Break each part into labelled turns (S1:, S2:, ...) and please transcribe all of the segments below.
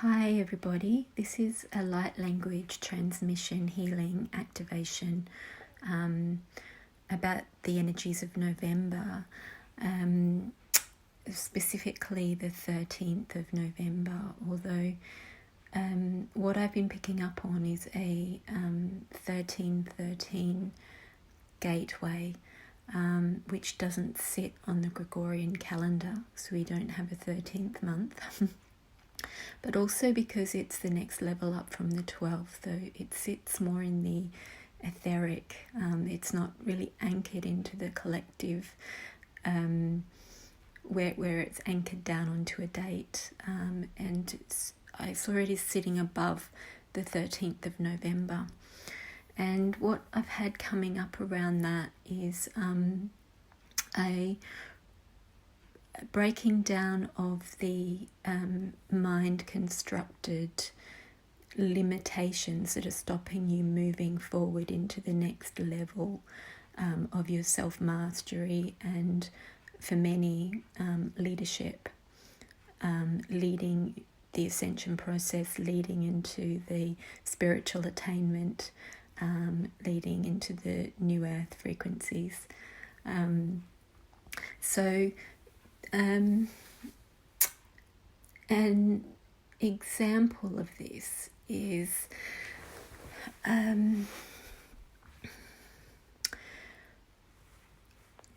S1: Hi everybody, this is a light language transmission healing activation about the energies of November, specifically the 13th of November, although what I've been picking up on is a 1313 gateway, which doesn't sit on the Gregorian calendar, so we don't have a 13th month. But also because it's the next level up from the 12th, though it sits more in the etheric. It's not really anchored into the collective, where it's anchored down onto a date, and I saw it is sitting above the 13th of November. And what I've had coming up around that is a breaking down of the mind constructed limitations that are stopping you moving forward into the next level of your self-mastery, and for many leadership, leading the Ascension process, leading into the spiritual attainment, leading into the new earth frequencies. An example of this is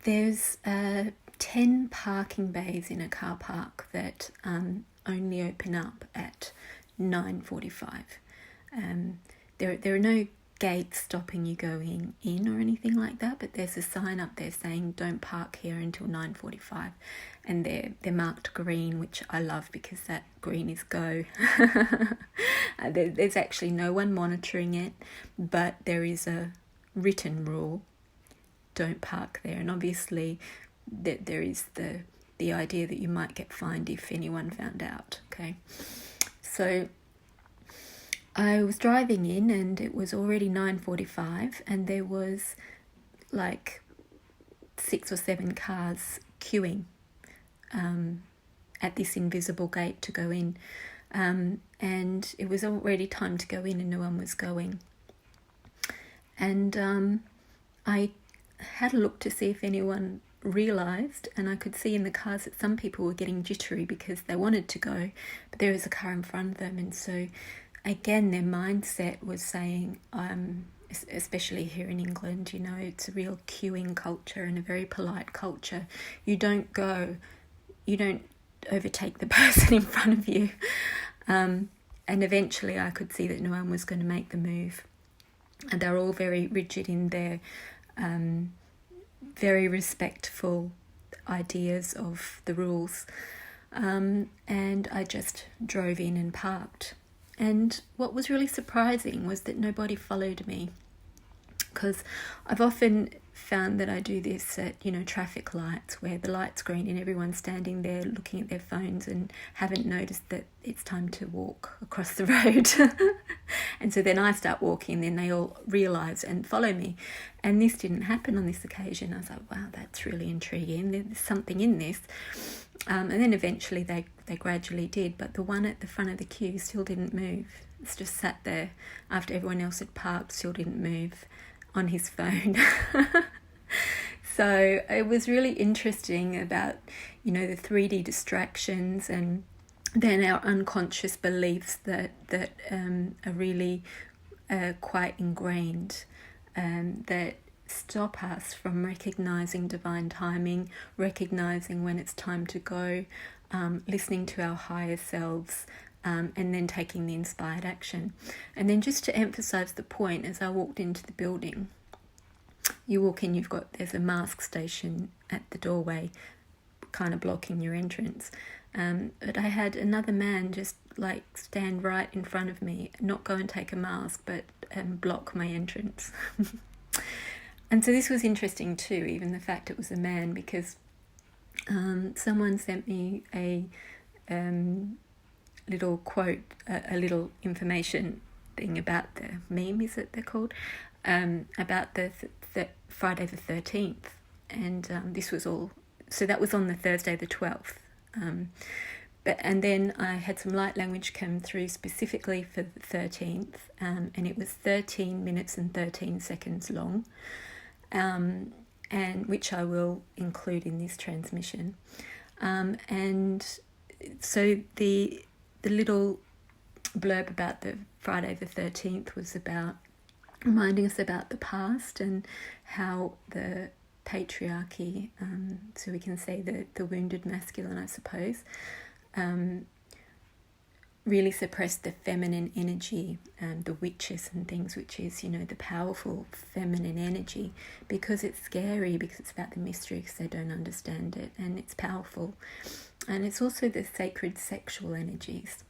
S1: there's 10 parking bays in a car park that only open up at 9:45. There are no gates stopping you going in or anything like that, but there's a sign up there saying don't park here until 9:45, and they're marked green, which I love because that green is go. There's actually no one monitoring it, but there is a written rule: don't park there. And obviously that there is the idea that you might get fined if anyone found out. Okay, so I was driving in and it was already 9:45, and there was like 6 or 7 cars queuing at this invisible gate to go in, and it was already time to go in and no one was going. And I had a look to see if anyone realised, and I could see in the cars that some people were getting jittery because they wanted to go, but there was a car in front of them. And so again, their mindset was saying, especially here in England, you know, it's a real queuing culture and a very polite culture. You don't overtake the person in front of you. And eventually I could see that no one was going to make the move. And they're all very rigid in their very respectful ideas of the rules. And I just drove in and parked. And what was really surprising was that nobody followed me, because I've often found that I do this at, traffic lights where the light's green and everyone's standing there looking at their phones and haven't noticed that it's time to walk across the road. And so then I start walking, then they all realise and follow me. And this didn't happen on this occasion. I was like, wow, that's really intriguing. There's something in this. And then eventually they gradually did, but the one at the front of the queue still didn't move. It's just sat there after everyone else had parked, still didn't move on his phone. So it was really interesting about, the 3D distractions, and then our unconscious beliefs that are really quite ingrained, that stop us from recognizing divine timing, recognizing when it's time to go, listening to our higher selves, and then taking the inspired action. And then just to emphasize the point, as I walked into the building, you walk in, there's a mask station at the doorway kind of blocking your entrance, but I had another man just stand right in front of me, not go and take a mask, but block my entrance. And so this was interesting too, even the fact it was a man, because someone sent me a little quote, a little information thing about the meme, is it they're called, about the Friday the 13th. And this was all, so that was on the Thursday the 12th. And then I had some light language come through specifically for the 13th, and it was 13 minutes and 13 seconds long, and which I will include in this transmission. And so the little blurb about the Friday the 13th was about reminding us about the past and how the patriarchy, so we can say the wounded masculine, I suppose, really suppressed the feminine energy, the witches and things, which is, you know, the powerful feminine energy, because it's scary, because it's about the mystery, because they don't understand it, and it's powerful. And it's also the sacred sexual energies,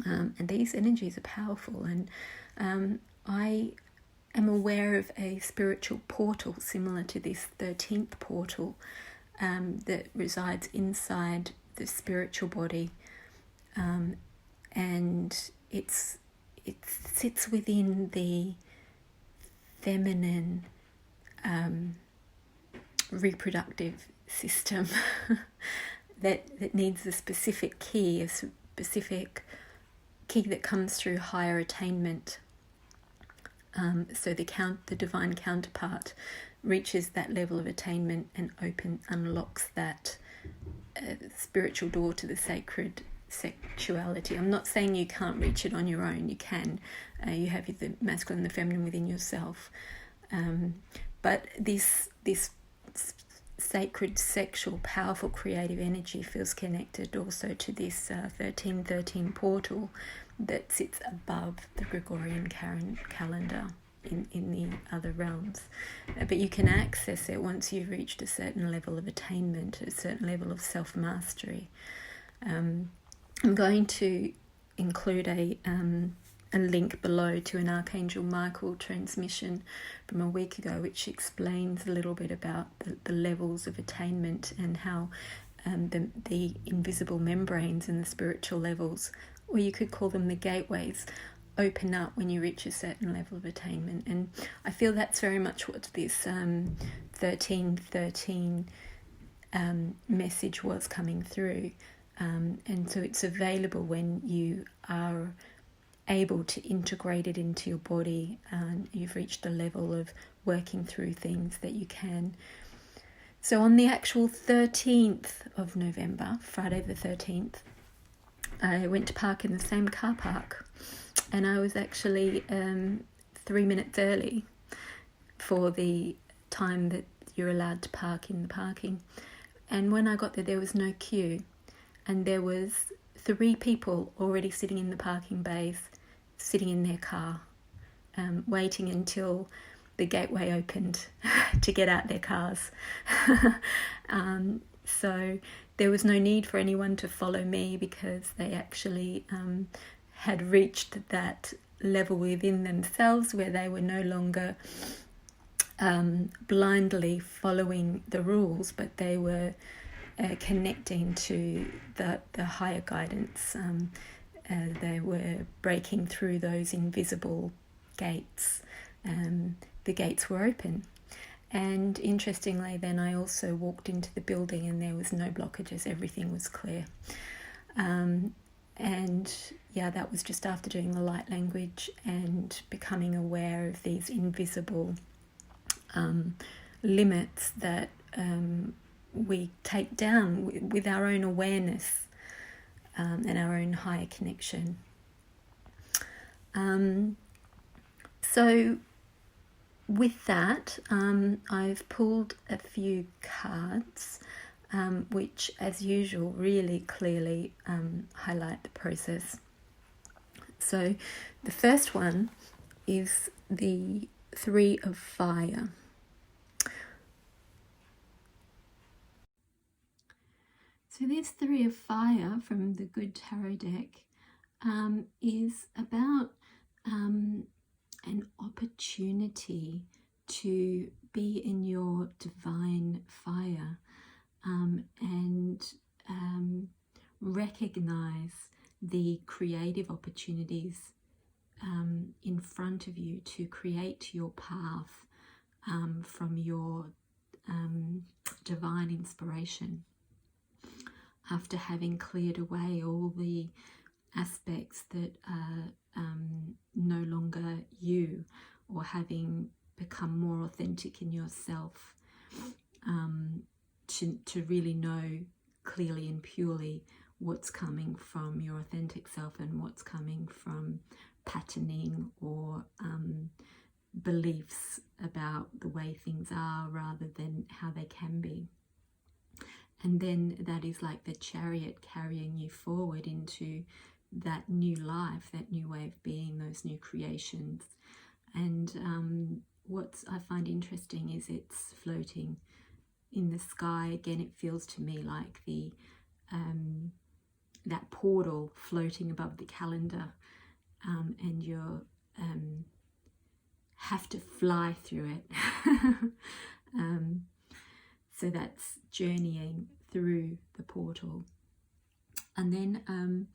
S1: and these energies are powerful. And I am aware of a spiritual portal similar to this 13th portal that resides inside the spiritual body, and it sits within the feminine reproductive system that needs a specific key, a specific key that comes through higher attainment. So the divine counterpart reaches that level of attainment and unlocks that spiritual door to the sacred sexuality. I'm not saying you can't reach it on your own. You can. You have the masculine and the feminine within yourself. But this sacred, sexual, powerful, creative energy feels connected also to this 1313 portal that sits above the Gregorian calendar in the other realms. But you can access it once you've reached a certain level of attainment, a certain level of self-mastery. I'm going to include a link below to an Archangel Michael transmission from a week ago, which explains a little bit about the levels of attainment and how the invisible membranes and the spiritual levels, or you could call them the gateways, open up when you reach a certain level of attainment. And I feel that's very much what this 1313 message was coming through. And so it's available when you are able to integrate it into your body and you've reached a level of working through things that you can. So on the actual 13th of November, Friday the 13th, I went to park in the same car park, and I was actually 3 minutes early for the time that you're allowed to park in the parking. And when I got there was no queue, and there was 3 people already sitting in the parking bays, sitting in their car, waiting until the gateway opened to get out their cars. So there was no need for anyone to follow me, because they actually had reached that level within themselves where they were no longer blindly following the rules, but they were connecting to the higher guidance. They were breaking through those invisible gates. The gates were open. And interestingly, then I also walked into the building and there was no blockages. Everything was clear. And yeah, that was just after doing the light language and becoming aware of these invisible limits that we take down with our own awareness and our own higher connection. So with that, I've pulled a few cards which, as usual, really clearly highlight the process. So the first one is the 3 of Fire. So this 3 of Fire from the Good Tarot deck is about an opportunity to be in your divine fire and recognize the creative opportunities in front of you to create your path from your divine inspiration. after having cleared away all the aspects that are no longer you, or having become more authentic in yourself, to really know clearly and purely what's coming from your authentic self and what's coming from patterning or beliefs about the way things are rather than how they can be. And then that is like the chariot carrying you forward into that new life, that new way of being, those new creations. And what I find interesting is it's floating in the sky. Again, it feels to me like the that portal floating above the calendar, and you're have to fly through it. So that's journeying through the portal. And then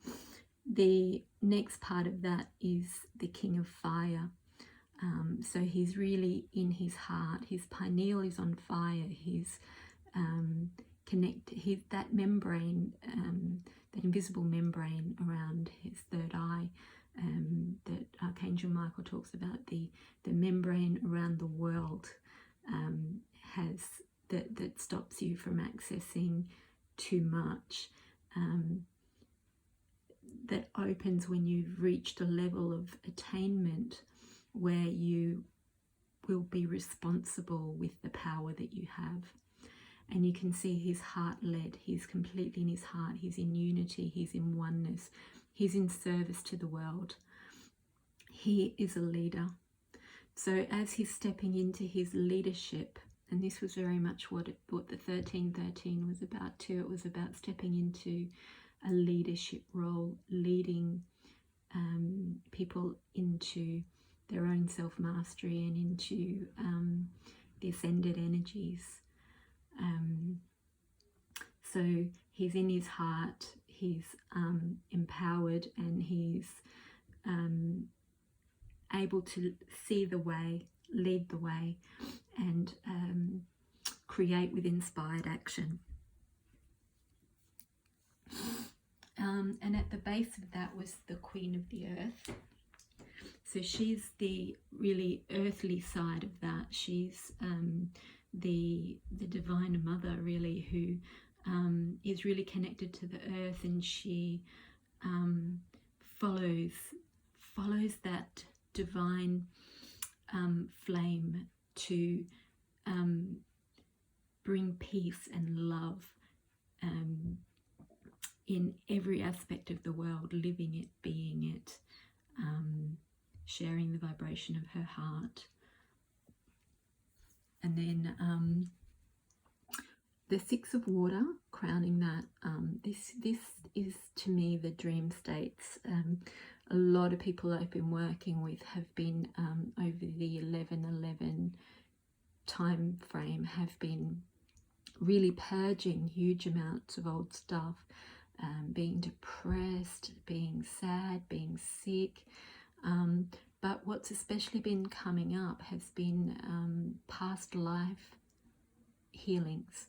S1: the next part of that is the King of Fire. So he's really in his heart. His pineal is on fire. He's that membrane, that invisible membrane around his third eye, that Archangel Michael talks about, the membrane around the world, has that stops you from accessing too much, that opens when you've reached a level of attainment where you will be responsible with the power that you have. And you can see his heart led. He's completely in his heart. He's in unity. He's in oneness. He's in service to the world. He is a leader. So as he's stepping into his leadership, and this was very much what the 1313 was about too. It was about stepping into a leadership role, leading people into their own self-mastery and into the ascended energies. So he's in his heart, he's empowered, and he's able to see the way, lead the way, and create with inspired action. And at the base of that was the Queen of the Earth. So she's the really earthly side of that. She's the Divine Mother, really, who is really connected to the earth, and she follows that divine flame to bring peace and love in every aspect of the world, living it, being it, sharing the vibration of her heart. And then the Six of Water, crowning that. This is to me the dream states. A lot of people I've been working with have been over the 11/11 time frame, have been really purging huge amounts of old stuff, being depressed, being sad, being sick. But what's especially been coming up has been past life healings.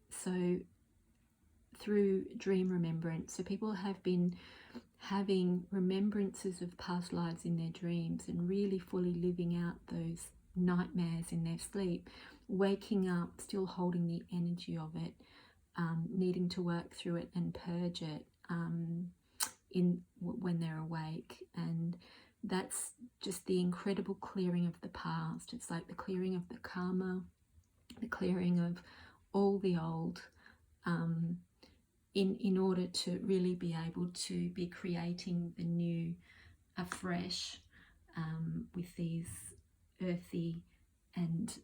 S1: So through dream remembrance, so people have been having remembrances of past lives in their dreams and really fully living out those nightmares in their sleep, waking up still holding the energy of it, needing to work through it and purge it when they're awake. And that's just the incredible clearing of the past. It's like the clearing of the karma, the clearing of all the old, in order to really be able to be creating the new afresh, with these earthy and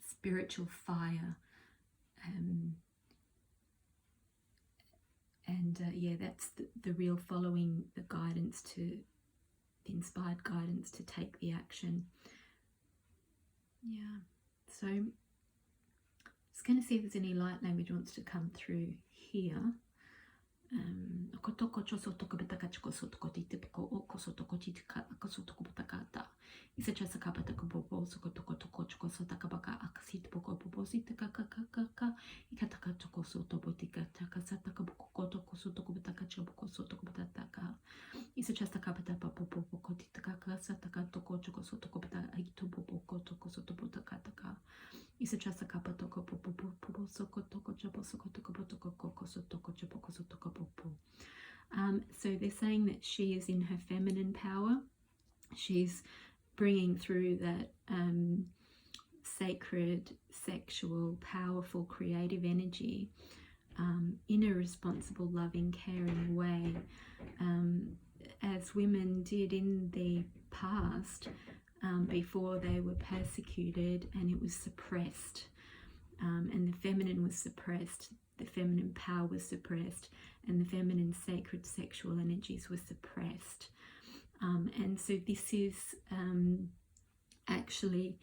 S1: spiritual fire. Yeah, that's the real following the guidance, to the inspired guidance to take the action. Yeah, so just going to see if there's any light language wants to come through here. Ko toko choso toko bataka chikoso toko titipoko o koso toko titika koso toko batakata. Isa chasa kapata kopopo soko toko toko chikoso takabaka akasit poko popo sitaka kakaka. Ikataka toko so topo tika taka sataka boko toko so toko bataka chiboko so toko bataka. Isa chasa kapata popo popo titaka sataka toko chikoso toko bataka aito popo toko so topo taka. Isa chasa kapata toko popo popo soko toko chabo soko toko toko koko so toko chabo so toko popo. So they're saying that she is in her feminine power. She's bringing through that sacred, sexual, powerful, creative energy in a responsible, loving, caring way, as women did in the past before they were persecuted and it was suppressed, and the feminine was suppressed. The feminine power was suppressed, and the feminine sacred sexual energies were suppressed. And so this is actually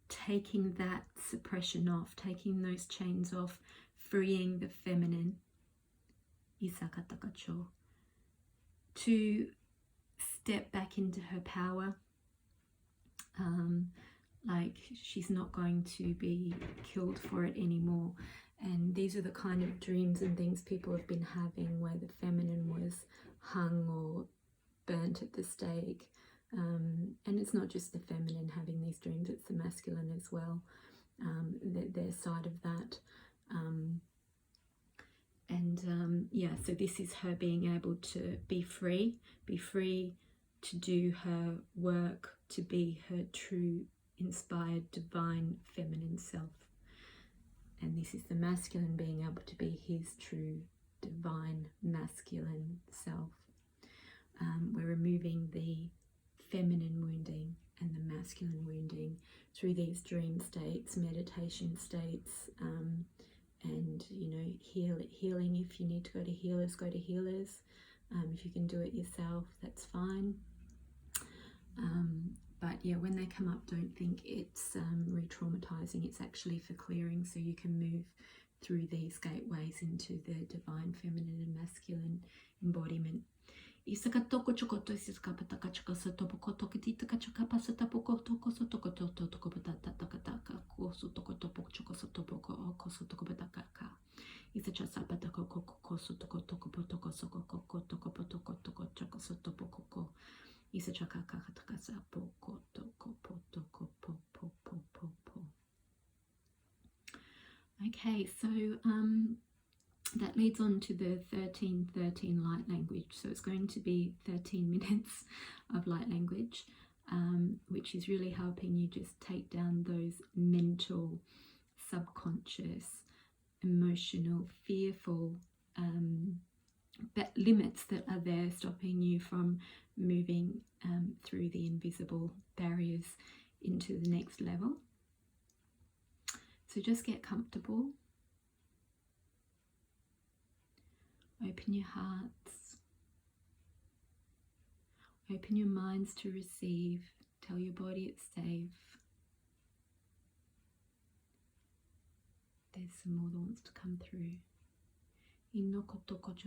S1: taking that suppression off, taking those chains off, freeing the feminine, isakatakacho, to step back into her power. Like she's not going to be killed for it anymore. And these are the kind of dreams and things people have been having where the feminine was hung or burnt at the stake. And it's not just the feminine having these dreams, it's the masculine as well, their side of that. Yeah, so this is her being able to be free to do her work, to be her true inspired divine feminine self. And this is the masculine being able to be his true divine masculine self. We're removing the feminine wounding and the masculine wounding through these dream states, meditation states, and you know, healing. If you need to go to healers, go to healers. If you can do it yourself, that's fine. But yeah, when they come up, don't think it's re-traumatizing. It's actually for clearing, so you can move through these gateways into the divine feminine and masculine embodiment. Isakatoko chokoto isiskapataka chokosotopo tokititaka chokapasatapoko tokosotokoto tokopatataka kosotokotopo chokosotopo kosotokopatakaka. Isachasapatako kokosotokotoko sokoko chokosotopo. Okay, so that leads on to the 1313 light language. So it's going to be 13 minutes of light language, which is really helping you just take down those mental, subconscious, emotional, fearful limits that are there stopping you from moving through the invisible barriers into the next level. So just get comfortable. Open your hearts. Open your minds to receive. Tell your body it's safe. There's some more that wants to come through. Isakataka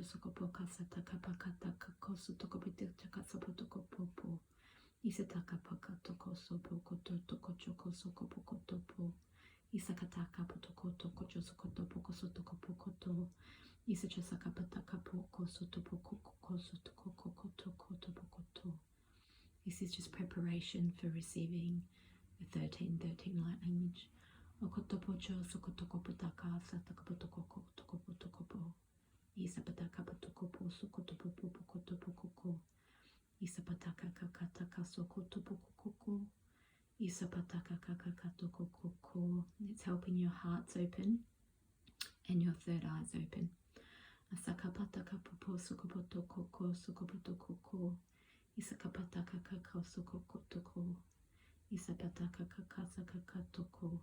S1: potoko toko josokoto poko sotoko pokoto. Isachasaka pataka poko sotopoko sotoko topokoto. This is just preparation for receiving the 1313 light language. Okotopocho sokotoko pataka sataka potoko toko potoko. Isapataka potoko sokotopo poko. Isapataka kakataka sokotopo koko. It's helping your hearts open and your third eyes open. Asakapataka popo sokopotoko sokopotoko. Isakapataka kakao sokokotoko. Isapataka kakasa kakatoko.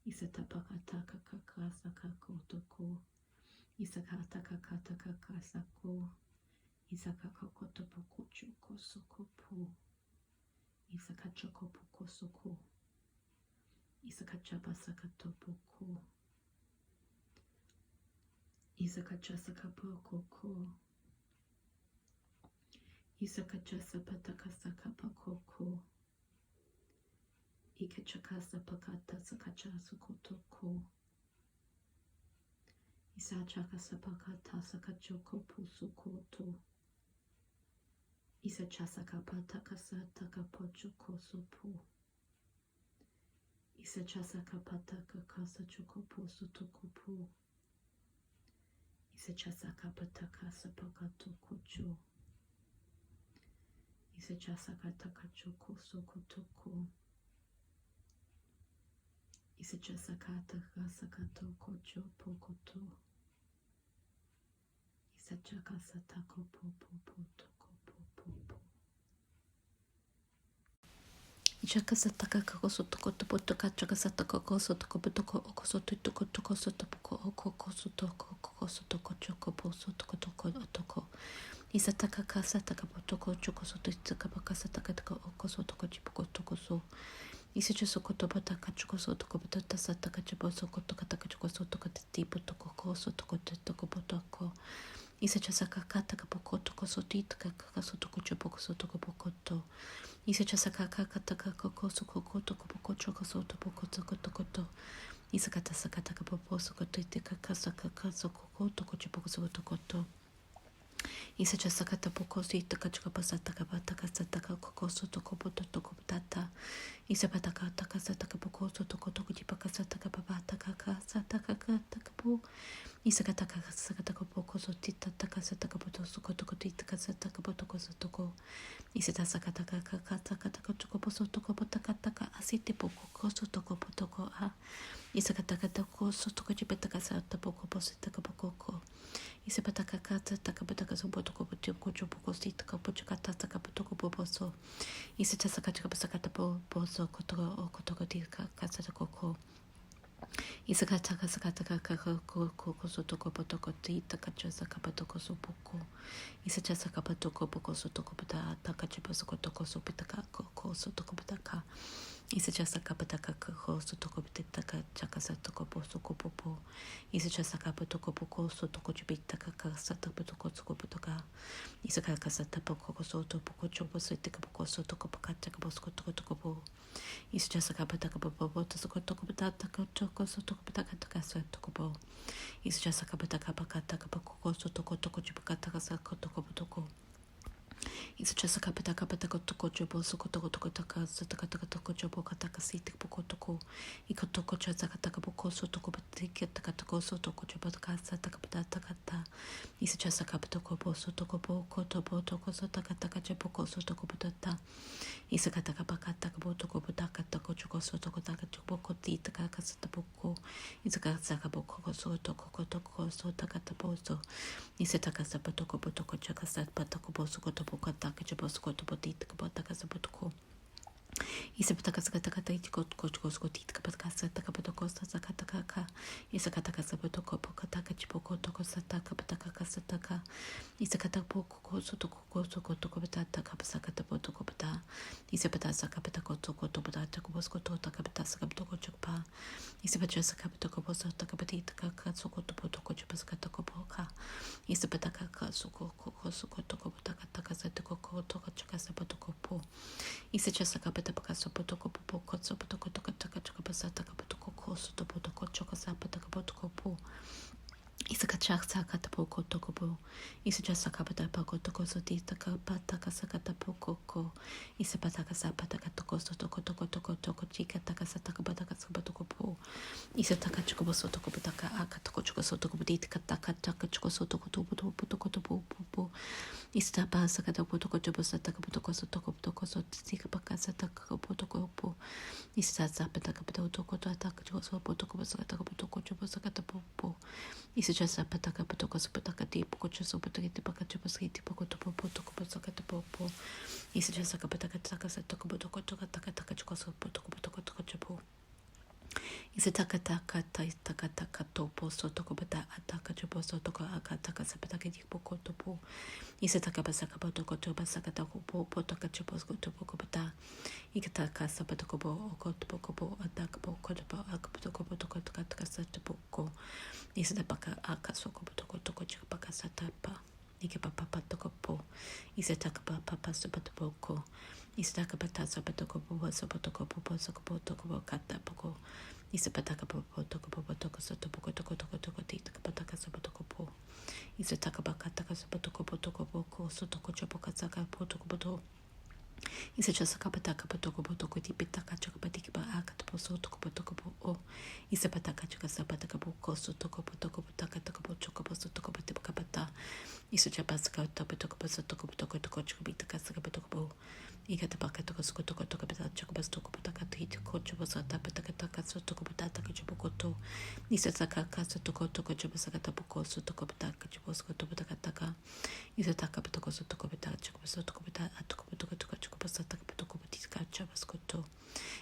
S1: Isatapakataka kakasa kakotoko. Isakataka kataka kakasako. Isakakokotopoko choko sokopo. Isakachokopoko soko. Isakachabasakatopoko.
S2: Isakachasakapokoko. Isakachasapatakasakapakoko. Ikachakasapakata sakachasukotoko. Isachakasapakata sakachokopusukoto. Isachasakapatakasatakapachoko. Isachasakapatakasachokopusutokopo. Isachasakapatakasapakotokocho. Isachasakatakachokosokotoko. Isachasakatakasakatokocho pokoto. Isachakasatakopopopotokopopopo. Ichakasatakakosotokotopotokachagasatakokosotokopotokookosotokosotokosotoko. Isatakakasatakapotokochokosotokabakasatakaokosotokochipokotokoso. Isachasokotopatakachokosotokopotatasatakachiposokotokatakachokosotokotipotokokosotokotetokopotoko. Isachasakakatakapokotokosotitakakasotokochopokosotokopokoto. Isachasakakatakakosokokotokopokochokosotopokotokoto. Isakatasakatakapoposokotoitakasakakasokokotokochipokosotokoto. Isachasakatapokosoitakachokapasatakapatakasatakakokosotokopotokopotatata. Isapatakatakasatakapokosotokotokochipakasatakapapatakakasatakapo. Isakatakasatakapokosotitakasatakapotosokotokotitakasatakapotokosotoko. Isakatakatakakatakachokoposotokopotakataka asitepokokosotokopotoko a. Isakatakatakosotokochipatakasatapokositakapokopo. Isapatakatakatakapotokopotokochopokositakapochokatatakapotokopopos. Isachasakatakaposakataposokotokotikasatako. Isakatakasakatakakosotokopotokotitakachasakapotokosopoko. Isachasakapotokopokosotokopotakachapasokotokosopitakakosotokopotaka. Isachasakapatakakosotokopitakachakasatokoposokopopo. Isachasakapotokopokosotokojipitakakasatapotokosokopotoka. Isakakasatapokosotopokochoposotikapokosotokopakachakaposokotokopo. Isachasakapatakapopotokopotokopotakatakasotokopotakasatokopo. Isachasakapatakapokosotokotokochipakatakasakotokopotoko. Isachasakapatakapotokochoposokotokotokotakasatakatakatokotoko. Ikotokochasakatapokosotokopotikatakasotokochopakasatakapatakata. Isachasakapatokoposotokopokotopotokosotakatakachapokosotokopotakata. Isakatakapakatakapotokopotakatakachokosotokotakachopokotitakasatapoko. Isakasakapokosotokotokosotakataposo. Isatakasapotokopotokochakasapatokopotokotakachaposokotopotikapotakasapotikapotako. Isapatakaskatakaitikotkotkoskotitkapatakasatakapatokosatakapatakaka. Isakatakasapotokopokatakachipokotokosatakapatakakasataka. Isakatapokosotokokosokotokopatakapasakatapotokopata. Isapatasakapatakotokotopotatakaposkototakapataskapatokochokpa. Isapachasakapatokopotokapatitakatsokotopotokotokopasakatakopoka. Isapatakasokokosokotokopotakatakasatakokotokachakasapotokopo. Isachasakapatapakasopotokopotokochakachakapasatakapotokosotopotokochokosapatakapotokopo. Isakachasakatapokotokopo. Isachasakapatapakotokosotitakapatakasatakapotoko. Isapatakasapatakatokosotokotokotokochikatakasatakapatakasapatokopo. Isatakachokoposotokopotaka akatokochokosotokopotitakatakachokosotokotopotokotopotoko. Isatapasakatapotokochopasatakapotokosotokopotokosotikapakasatakapotokopo. Isatapatakapotokotokotokotokochopasakatapotokochopasakatapotokochopasakatapopo. Isachasapatakapotokosopatakatipokosopatakatipakachopasakatipokotopopotokoposakatapopo. Isachasakapatakatakasatakapotokotokatakatakachokosopotokopotokotokochopo. Isa taka taka tai taka taka topo so toko bata ataka chupo so toko akataka sapataka dipoko topo. Isa taka basaka potoko to basaka toko po potaka chupo so topo bata. Ikataka sapatoko bo oko topo bo ataka bo kotopo akapotoko potoko toka taka satopoko. Isa tapaka akasoko potoko toko chupaka satapa. Ike papa toko po. Isa taka papa sapatopoko. Isa taka bata sapatoko bo sapatoko po soko toko bo kata poko. Isa pataka popo toko popo toko soto poko toko toko toko tita pataka sopo toko po. Isa taka baka taka sopo toko po toko poko soto kocho poka saka po toko poto. Isa chasa kapataka po toko po toko tipitaka choka patiki ba akata po soto po toko po o. Isa pataka choka sapataka po koso toko po toko po taka toko po choka po soto ko pati kapata. Isa chapasaka topo toko po soto ko po toko toko choka bitaka saka po toko po. Ikata baka toko soko toko toko bata choka bas toko pataka hito kocho basa tapataka taka so toko pataka chopo koto. Isa saka kasa toko toko chopa saka tapo koso toko pataka chopo soko toko taka. Isa taka patoko so toko pataka choka so toko pataka atoko toko toko choka basa taka toko patika chopa skoto.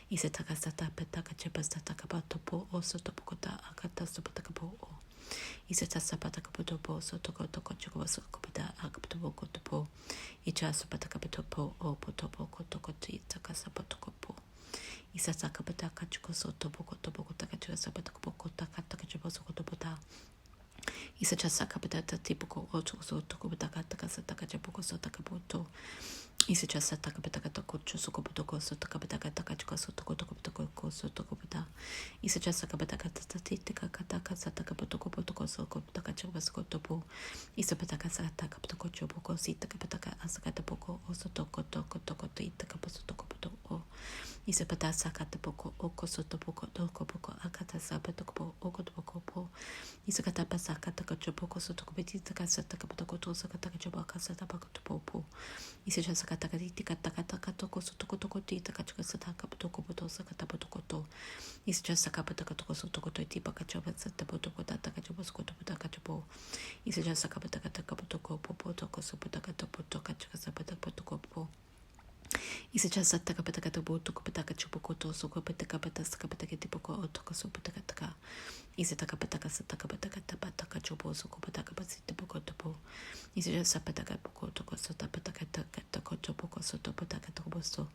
S2: Isa taka sata pataka chopa sata kapato po o so topo kota akata so pataka po o. Isa tasa pataka poto po so toko toko choka basa kopata akapato po koto po. Icha sapataka patopo o potopo kotoko taka sapatoko po. Isa saka pataka chuko soto poko topo kotaka chuka sapataka poko taka taka chupo soto pota. Isa chasaka patata tipoko o chuko soto kopataka taka sataka chapoko sotaka poto. Isa chasaka pataka toko chusoko potoko sotaka pataka taka chuka soto kotoko potoko soto kopata. Isa chasaka pataka tata tika kataka sataka potoko potoko soko potaka chuka soto po. Isa pataka sataka potoko chopoko sitaka pataka asakata poko o sotoko toko toko itaka posotoko potoko. Isa pataka sakata poko oko soto poko toko poko akata sapatoko po oko toko po. Isa katapa sakata kachopoko sotoko petitaka sataka potoko to sakataka chopaka sataka topo. Isa chasaka tika taka taka toko sotoko toko titaka chuka sataka potoko poto sakata potoko to. Isa chasaka pataka toko sotoko to tipaka chopa sata potoko tataka chopo skoto potaka chopo. Isa chasaka pataka taka potoko popo toko sopotaka topo toka chuka sapata potoko po. Isa chasa taka pataka topo toko pataka chopo koto soko pataka pataka pataka tipoko otoko sopotaka taka. Isa taka pataka sataka pataka tapataka chopo soko pataka pasita poko topo. Isa chasa pataka poko toko sota pataka taka toko chopo soto pataka toko so.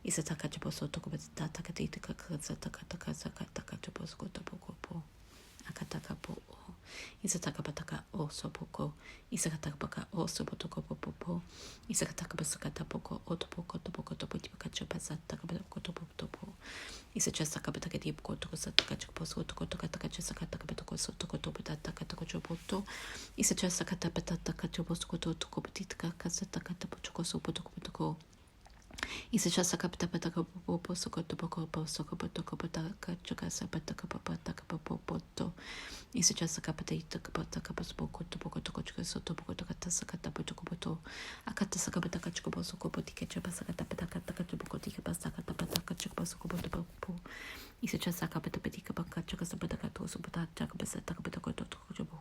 S2: Isa taka chopo soto ko pataka taka tika sataka taka sakataka chopo soko topo kopo. Akataka po o. Isa taka pataka o sopoko. Isa kataka paka o sopotoko popo. Isa kataka pasakata poko o topoko topoko topo tipaka chopa sataka poko topo topo. Isa chasaka pataka tipoko toko sataka chopo sotoko toka taka chasaka taka patoko sotoko topo tataka toko chopo to. Isa chasaka tapataka chopo soko toko petitaka kasataka topo choko sopotoko potoko. Isa chasaka pataka popo soko topoko po soko potoko pataka choka sapataka papataka popo poto. Isa chasaka pataka pataka pasoko topoko toko choka sotopoko toka tasaka tapo choko poto. Akata saka pataka choko soko potike chopa saka tapataka taka choko tika pasaka tapataka choko soko poto. Isa chasaka patapatika baka choka sapataka to sopataka pasataka patoko toko chopo.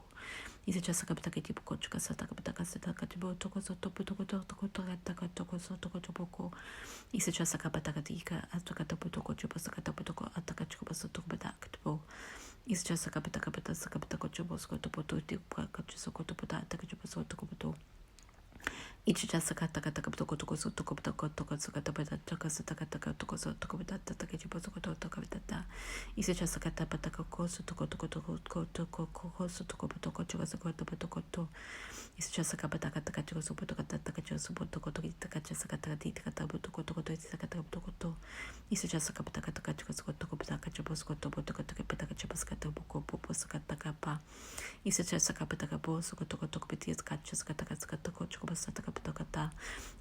S2: Isa chasaka pataka tipo choka sataka pataka sataka chopo toko sotopo toko toko taka toko sotoko chopoko. Isa chasaka pataka tika ataka tapo toko chopo saka tapo toko ataka chopo sotoko pataka chopo. Isa chasaka pataka pataka saka pataka chopo soko topo to tika soko topo ataka chopo sotoko poto. Ichi chasaka taka taka toko toko sotoko toko toko saka tapo taka sataka taka toko sotoko patata taka chopo soko toko patata. Isa chasaka tapataka ko sotoko toko toko toko ko sotoko toko choka soko topo toko to. Isa chasaka pataka taka choka sopo toko taka choka sopo toko toko taka chasaka taka tika tapo toko toko to saka taka toko to. Isa chasaka pataka taka choka soko toko taka chopo soko topo toko taka pataka chopo saka topo ko popo saka taka pa. Isa chasaka pataka po soko toko toko petis kacha saka taka saka toko choka basa taka pataka ta.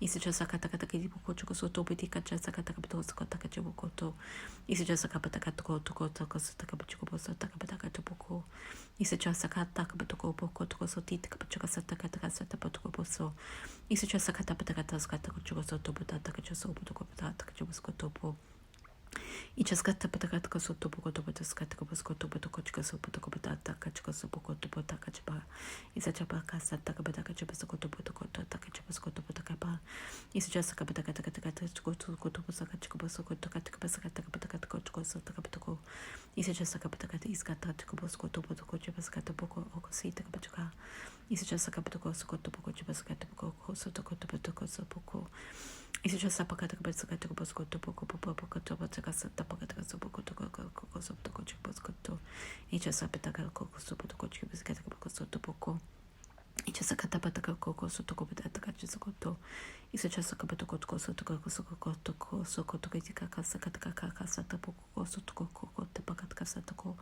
S2: Isa chasaka taka taka tipo ko choka soto peti kacha saka taka patoko saka taka chopo ko to. Isa chasaka pataka toko toko toko saka choka basa taka pataka chopo ko. Isa chasaka taka patoko poko toko soti taka choka saka taka sata patoko poso. Isa chasaka taka taka saka taka choka soto pataka choka sopo toko pataka choka soto po. I just got the Pataka so to Boko to Scataco to Botocochica so Potocopata, Cachico so Boko to Botacachiba. Is a Chabaca Sataka Chabaco to Botocoto, Takachibasco to Botacapa. Is just a Capataka to go to Sakachico to Catacapataka so Takapaco. Is just a Capataka is Catacobosco to Botocochibascata Boko or Cosita Capachuca. Is just a Capataco so to Bococibascata Boko so to go to Botoco so Boko. Is just a Pacatacabasco Bosco to Boko to Botacasata Pacataco Boko to Coco so to Cochibosco to each as a Pataca Coco so to Cochibascata so to Boko. Each as a Catapataca Coco so to go with the Cachisocoto. Is just a Capataco so to go so to Casacataca Sata Boko so to Coco to Pacatacasataco.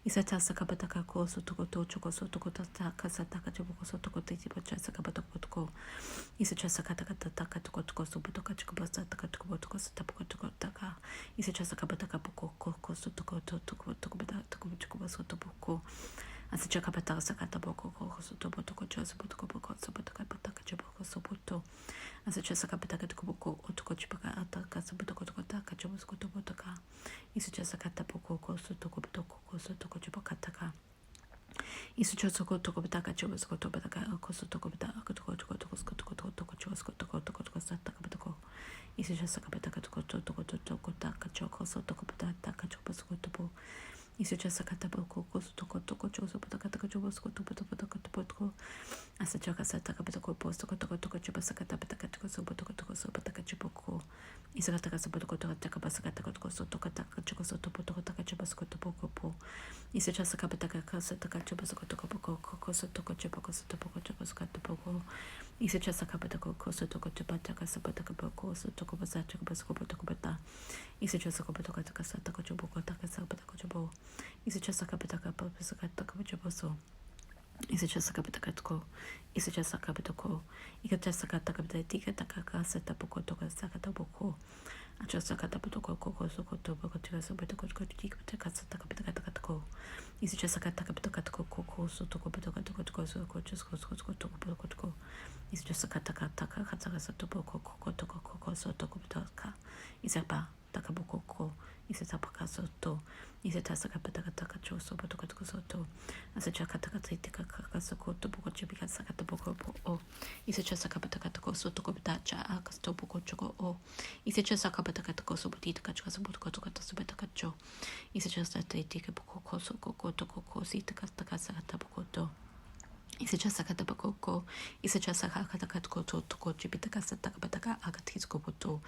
S2: Is a Tasacapataca so to go to Choco so to go to Casataca so to go to Chasacapataco. Is a Chasacataka to go to Coso Botocachibasa Taka. Is a Chasacapataca Boko so to go to Boko to Boko. As a Chacapata Sakata Boko so to Botoko Botoko so Botacapataca so Boto. As a Chasacapataca to Boko or to Cochipaca Ataka Botocota Cachabosco to Botoca. Is a Chasacata Boko so to Botoko so to Cochipacataca. Is a Chasoko to Botaka Chobosco to Bataca Coso to Bota to is a Chasacapataca to go to Kotaka Choco so to Botaka Chobosco to Bo. Is just a Cataboko to Cotocochos of Potacatacobosco to Potocotocotocotco as a Chacasatacapoco post to Cotocotocopasacatapataco so Potocotocos is a Catacasapotocotacapasacataco so Tocatacaco so to Potocotacabasco to Pocopo. Is a just a Capataca Casatacabasco to Coco so to Cochipocos to Pocotocos. Is a just a Capataco so to Cochipataca Sapatacapoco so to Copasacabasco Potocopata. Is a just a Copatacasatacoboco. Is it just a capitaca Papasacatacaboso? Is it just a capitaco? Is it just a capitaco? You get just a catacatica Takaka Setapoco to Sacataboco. I just a catapoco so to Bocotica Botacataco. Is it just a catacapitaco coco so to Botocato so coaches go to Bococo? Is just a catacataca Catacasatoboco coco to coco so to Botoca. Is a pa Takaboco. Is it a pacasoto? Is it a sacapatacacho so Botocotocosoto? As a chacatacatica cacasoco to Bocochibica Sacataboco or is it just a capatacaco so to Cobitacha Acastoboco choco or is it just a capatacaco so Botita Cacasobotocotosobetacacho? Is it just a tatica boco so coco to coco sita Castacasatabocoto? Is it just a catabacoco? Is it just a catacatco to Cochibitaca Satacabataca Agatiscopoto?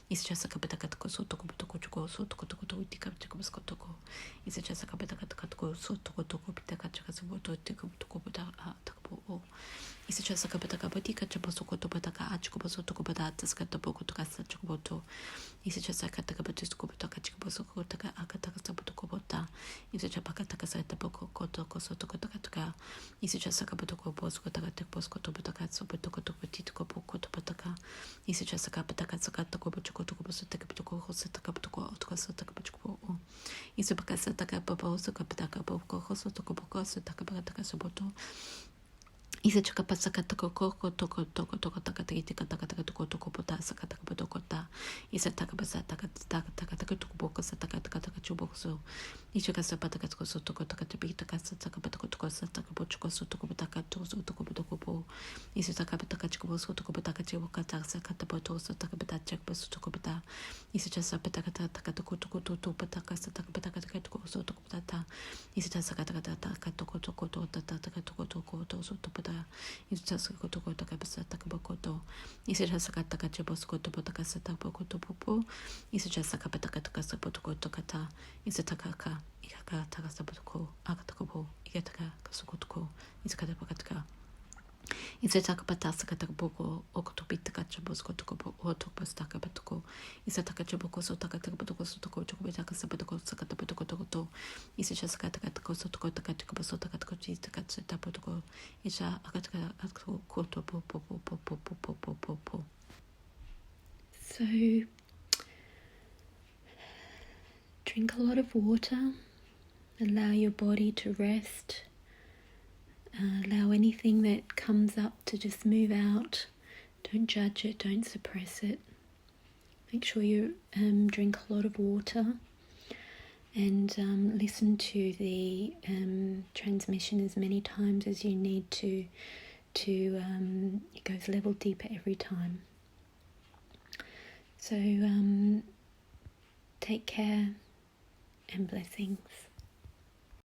S2: Is it just a capatacaco so to Cotococo so to Cotocoticacotoco? Is it just a capatacaco so to Cotocopitacacasoboto Ticotocobuta Taco? Is it just a capatacabotica Chabosocoto Bataca Achcoboso to Cobatas Cataboco to Casachoboto? Is it just a catacabatiscobotaca Chicobosocotaca Acatacabotocobota? Is it a pacatacasataboco Cotocoso to Cotacaca? Is it just a Bosco Bosco to Botaka so Botocoto Petitico Poco to Botaka? Is it just a capataca Sacataco Bocoto Bosatacapico Hosatacapico Otacasatacapico? Is it a Pacasataca Baboso Capataca Boco Hosotocoboco Satacabataca Soboto? Is it Chacapasacataco Coco Toco Toco Toco Takatika Takataka Toco Potasa Catabotocota? Is a Takabasataka Takataka Sataka Chuboso? Ichakasapataka so Toco Takatapita Casataka Satacabocho so Tocobotaka Toso Tocobotocopo. Is it a Capatacachco so Tocobotaka Chibocata Sakataboto so Takabata Bus Tocobata? Is it just a Patacata Takatoko to Pataka Satakapataka so Tocobata? Is it a Sakataka Toko Toko Tataka so is just a Cotocoto Capasatacabocoto. Is it just a Catacachibosco to Botacasatabocoto Popo? Is it just a Capatacaca Sapotocotocata? Is it a Caca, Icaka Takasaboco, Acatacobo, Igataka, Casucotoco, is a Catapacatca? Is it a Capatasacataboco, Octopitacachabosco to Copo, or Topastacabatoco? Is it a Cachaboco so Takataboco so to Cotacabataca Sabotoco Sacatabotocoto? Is it just a Catacataco so to Cotacataco so Takatacatabotoco? Is a Catacatoco Popo. So, drink a lot of water, allow your body to rest. Allow anything that comes up to just move out. Don't judge it, don't suppress it. Make sure you drink a lot of water.
S1: and listen to the transmission as many times as you need to it goes level deeper every time. So take care and blessings.